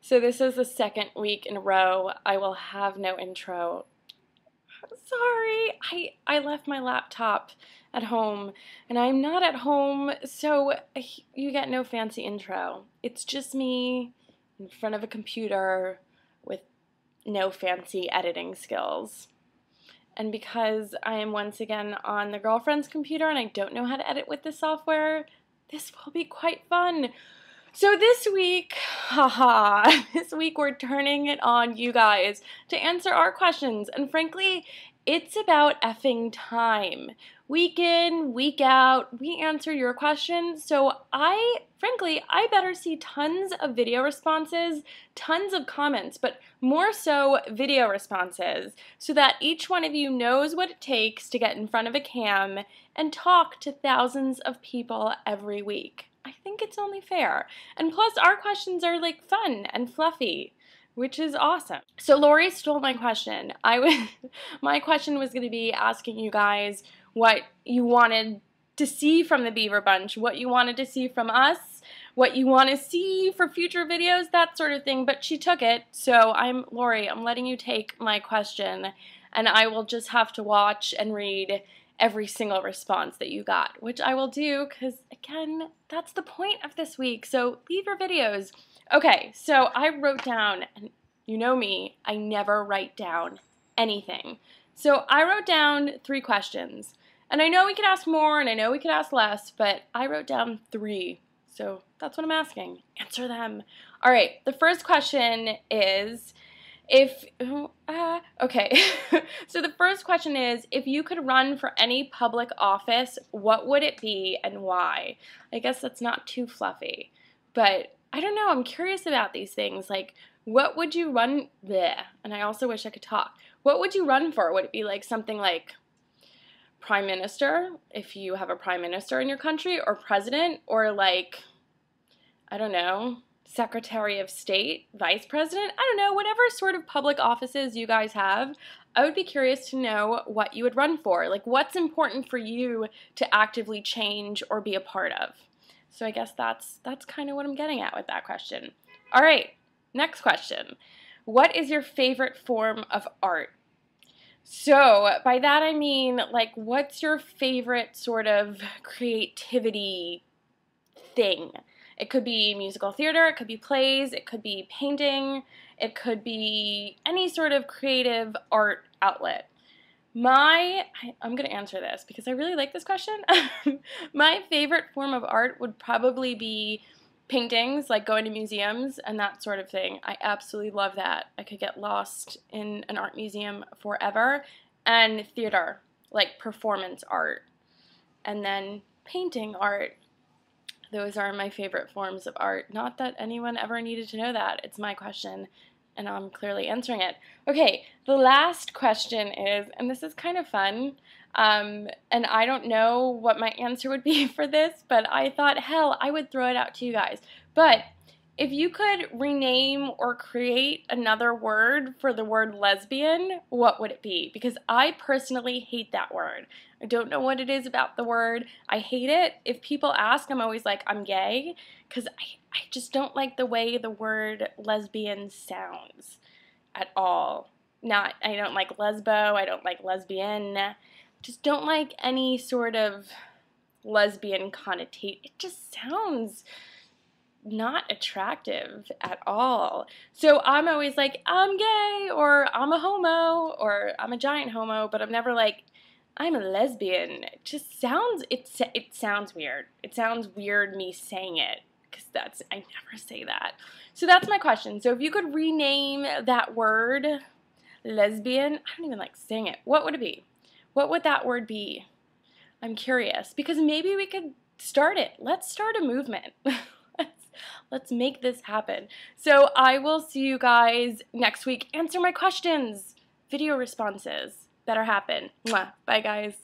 So this is the second week in a row I will have no intro. Sorry, I left my laptop at home and I'm not at home, so you get no fancy intro. It's just me in front of a computer with no fancy editing skills. And because I am once again on the girlfriend's computer and I don't know how to edit with this software, this will be quite fun. So this week, this week we're turning it on you guys to answer our questions. And frankly, it's about effing time. Week in, week out, we answer your questions. So frankly, I better see tons of video responses, tons of comments, but more so video responses, so that each one of you knows what it takes to get in front of a cam and talk to thousands of people every week. I think it's only fair. And plus, our questions are like fun and fluffy, which is awesome. So Lori stole my question. My question was going to be asking you guys what you wanted to see from the Beaver Bunch, what you wanted to see from us, what you want to see for future videos, that sort of thing. But she took it, so Lori, I'm letting you take my question, and I will just have to watch and read every single response that you got, which I will do because, again, that's the point of this week, so leave your videos. Okay, so I wrote down, and you know me, I never write down anything. So I wrote down 3 questions, and I know we could ask more, and I know we could ask less, but I wrote down 3, so that's what I'm asking. Answer them. All right, the first question is, okay, so the first question is, if you could run for any public office, what would it be and why? I guess that's not too fluffy, but I don't know, I'm curious about these things, like, what would you run, bleh, and I also wish I could talk. What would you run for? Would it be like something like prime minister, if you have a prime minister in your country, or president, or like, I don't know, Secretary of State, Vice President, I don't know, whatever sort of public offices you guys have, I would be curious to know what you would run for. Like, what's important for you to actively change or be a part of? So I guess that's kind of what I'm getting at with that question. All right, next question. What is your favorite form of art? So by that I mean, like, what's your favorite sort of creativity thing? It could be musical theater, it could be plays, it could be painting, it could be any sort of creative art outlet. I'm going to answer this because I really like this question. My favorite form of art would probably be paintings, like going to museums and that sort of thing. I absolutely love that. I could get lost in an art museum forever. And theater, like performance art. And then painting art. Those are my favorite forms of art. Not that anyone ever needed to know that. It's my question, and I'm clearly answering it. Okay, the last question is, and this is kind of fun, and I don't know what my answer would be for this, but I thought, hell, I would throw it out to you guys. But if you could rename or create another word for the word lesbian, what would it be? Because I personally hate that word. I don't know what it is about the word. I hate it. If people ask, I'm always like, I'm gay, because I just don't like the way the word lesbian sounds at all. I don't like lesbo, I don't like lesbian, just don't like any sort of lesbian connotation. It just sounds not attractive at all. So I'm always like, I'm gay, or I'm a homo, or I'm a giant homo, but I'm never like, I'm a lesbian. It just sounds, it sounds weird. It sounds weird me saying it, because I never say that. So that's my question. So if you could rename that word, lesbian, I don't even like saying it. What would it be? What would that word be? I'm curious, because maybe we could start it. Let's start a movement. Let's make this happen. So I will see you guys next week. Answer my questions. Video responses. Better happen. Mwah. Bye, guys.